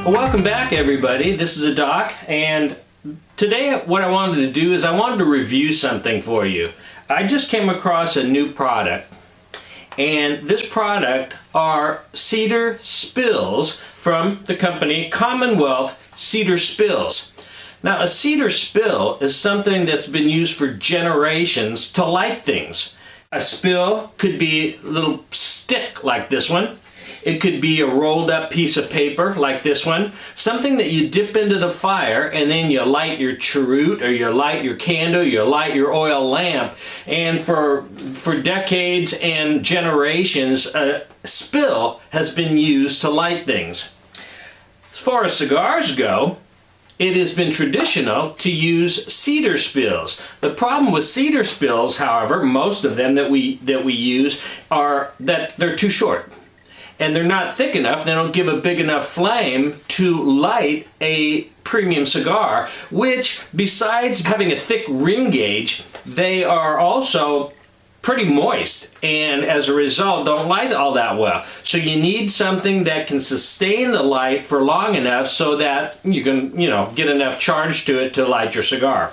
Well, welcome back everybody. This is a Doc, and today what I wanted to do is I wanted to review something for you. I just came across a new product, and this product are Cedar Spills from the company Commonwealth Cedar Spills. Now, a cedar spill is something that's been used for generations to light things. A spill could be a little stick like this one. It could be a rolled up piece of paper like this one. Something that you dip into the fire and then you light your cheroot, or you light your candle, you light your oil lamp. And for decades and generations, a spill has been used to light things. As far as cigars go, it has been traditional to use cedar spills. The problem with cedar spills, however, most of them that we use, are that they're too short. And they're not thick enough, they don't give a big enough flame to light a premium cigar, which, besides having a thick ring gauge, they are also pretty moist, and as a result don't light all that well. So you need something that can sustain the light for long enough so that you can, get enough charge to it to light your cigar.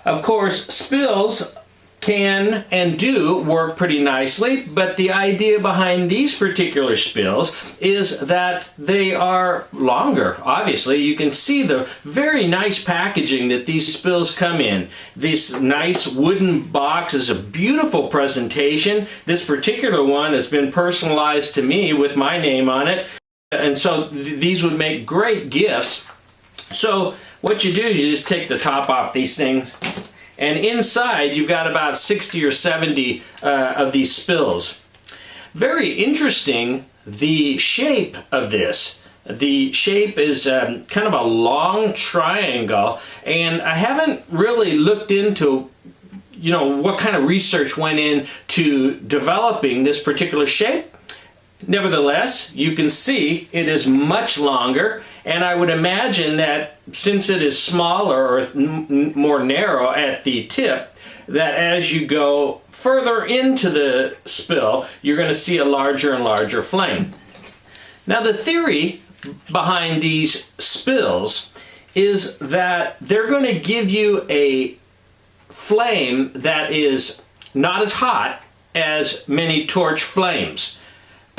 Of course, spills can and do work pretty nicely, but the idea behind these particular spills is that they are longer. Obviously, you can see the very nice packaging that these spills come in. This nice wooden box is a beautiful presentation. This particular one has been personalized to me with my name on it, and so these would make great gifts. So what you do is you just take the top off these things, and inside you've got about 60 or 70 of these spills. Very interesting, the shape of this. The shape is kind of a long triangle, and I haven't really looked into what kind of research went into developing this particular shape. Nevertheless, you can see it is much longer, and I would imagine that since it is smaller or more narrow at the tip, that as you go further into the spill, you're going to see a larger and larger flame. Now, the theory behind these spills is that they're going to give you a flame that is not as hot as many torch flames.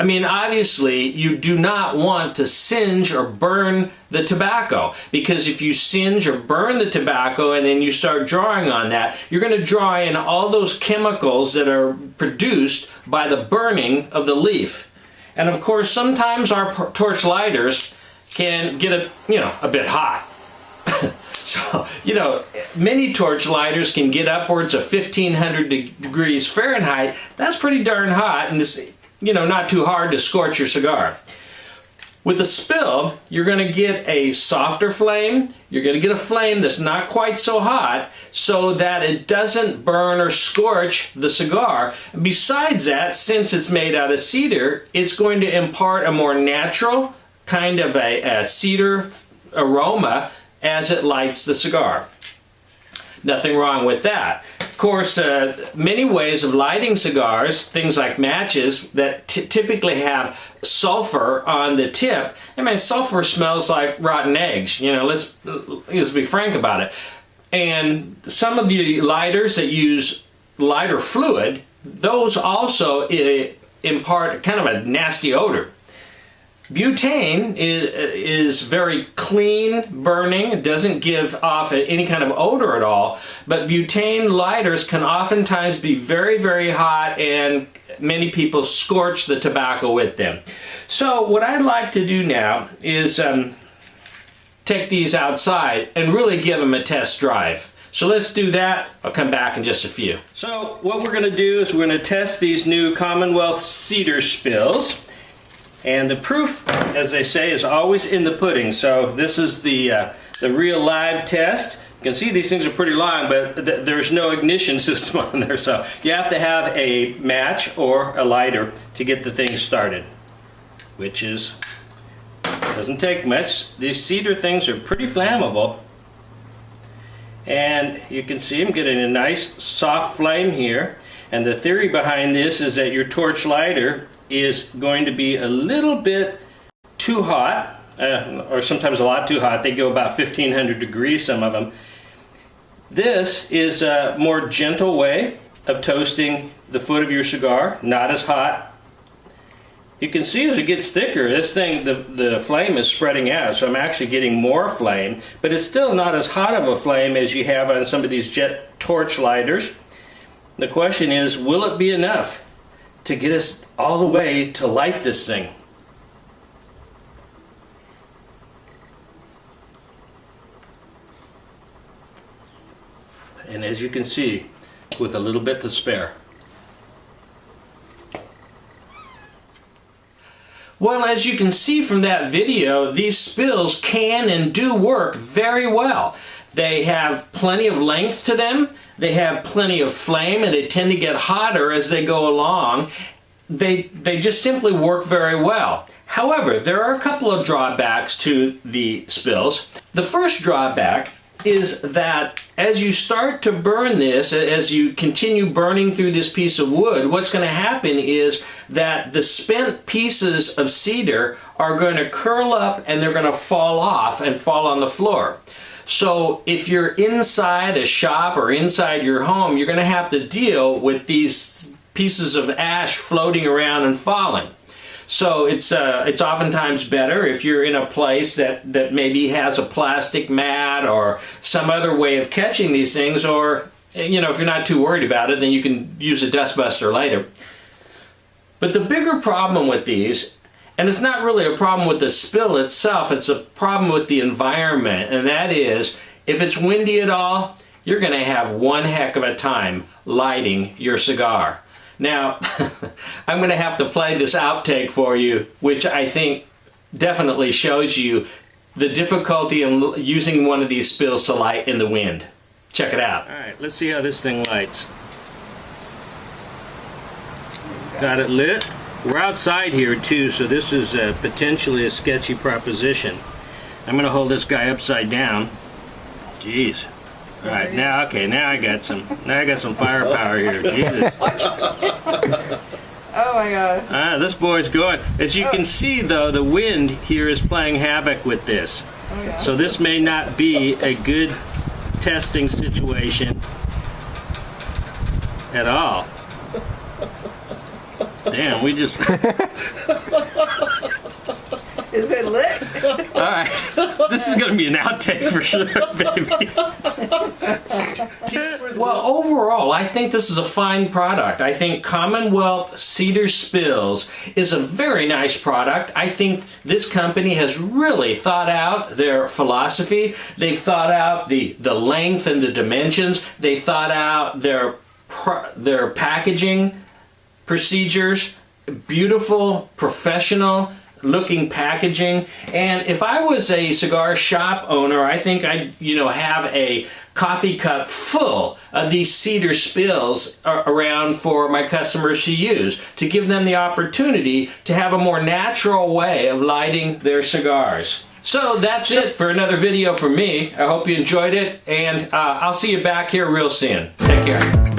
I mean, obviously, you do not want to singe or burn the tobacco, because if you singe or burn the tobacco and then you start drawing on that, you're going to draw in all those chemicals that are produced by the burning of the leaf. And of course, sometimes our torch lighters can get a bit hot. So, many torch lighters can get upwards of 1500 degrees Fahrenheit. That's pretty darn hot, and this, not too hard to scorch your cigar. With a spill, you're going to get a softer flame. You're going to get a flame that's not quite so hot, so that it doesn't burn or scorch the cigar. Besides that, since it's made out of cedar, it's going to impart a more natural kind of a cedar aroma as it lights the cigar. Nothing wrong with that. Of course, many ways of lighting cigars, things like matches that typically have sulfur on the tip. I mean, sulfur smells like rotten eggs. Let's be frank about it. And some of the lighters that use lighter fluid, those also impart kind of a nasty odor. Butane is very clean burning. It doesn't give off any kind of odor at all, but butane lighters can oftentimes be very, very hot, and many people scorch the tobacco with them. So what I'd like to do now is take these outside and really give them a test drive. So let's do that. I'll come back in just a few. So what we're going to do is we're going to test these new Commonwealth Cedar Spills. And the proof, as they say, is always in the pudding. So this is the real live test. You can see these things are pretty long, but there's no ignition system on there. So you have to have a match or a lighter to get the thing started, which doesn't take much. These cedar things are pretty flammable. And you can see I'm getting a nice soft flame here. And the theory behind this is that your torch lighter is going to be a little bit too hot or sometimes a lot too hot. They go about 1500 degrees, some of them. This is a more gentle way of toasting the foot of your cigar, not as hot. You can see as it gets thicker, this thing, the flame is spreading out, so I'm actually getting more flame, but it's still not as hot of a flame as you have on some of these jet torch lighters. The question is, will it be enough to get us all the way to light this thing? And as you can see, with a little bit to spare. Well, as you can see from that video, these spills can and do work very well. They have plenty of length to them, they have plenty of flame, and they tend to get hotter as they go along. They just simply work very well. However, there are a couple of drawbacks to the spills. The first drawback is that as you start to burn this, as you continue burning through this piece of wood, what's going to happen is that the spent pieces of cedar are going to curl up and they're going to fall off and fall on the floor. So if you're inside a shop or inside your home, you're going to have to deal with these pieces of ash floating around and falling. So it's oftentimes better if you're in a place that maybe has a plastic mat or some other way of catching these things, or you know, if you're not too worried about it, then you can use a dustbuster later. But the bigger problem with these, and it's not really a problem with the spill itself, it's a problem with the environment, and that is, if it's windy at all, you're going to have one heck of a time lighting your cigar. Now, I'm going to have to play this outtake for you, which I think definitely shows you the difficulty in using one of these spills to light in the wind. Check it out. All right, let's see how this thing lights. Got it lit. We're outside here too, so this is potentially a sketchy proposition. I'm going to hold this guy upside down. Jeez. All right, now, okay, now I got some firepower here. Jesus. Oh my God. This boy's going. As you can see, though, the wind here is playing havoc with this. Oh, yeah. So this may not be a good testing situation at all. Damn, we just... Is it lit? Alright, this is going to be an outtake for sure, baby. Well, overall, I think this is a fine product. I think Commonwealth Cedar Spills is a very nice product. I think this company has really thought out their philosophy. They've thought out the length and the dimensions. They thought out their packaging procedures. Beautiful, professional looking packaging. And if I was a cigar shop owner, I think I'd have a coffee cup full of these cedar spills around for my customers to use, to give them the opportunity to have a more natural way of lighting their cigars. So that's it for another video from me. I hope you enjoyed it, and I'll see you back here real soon. Take care.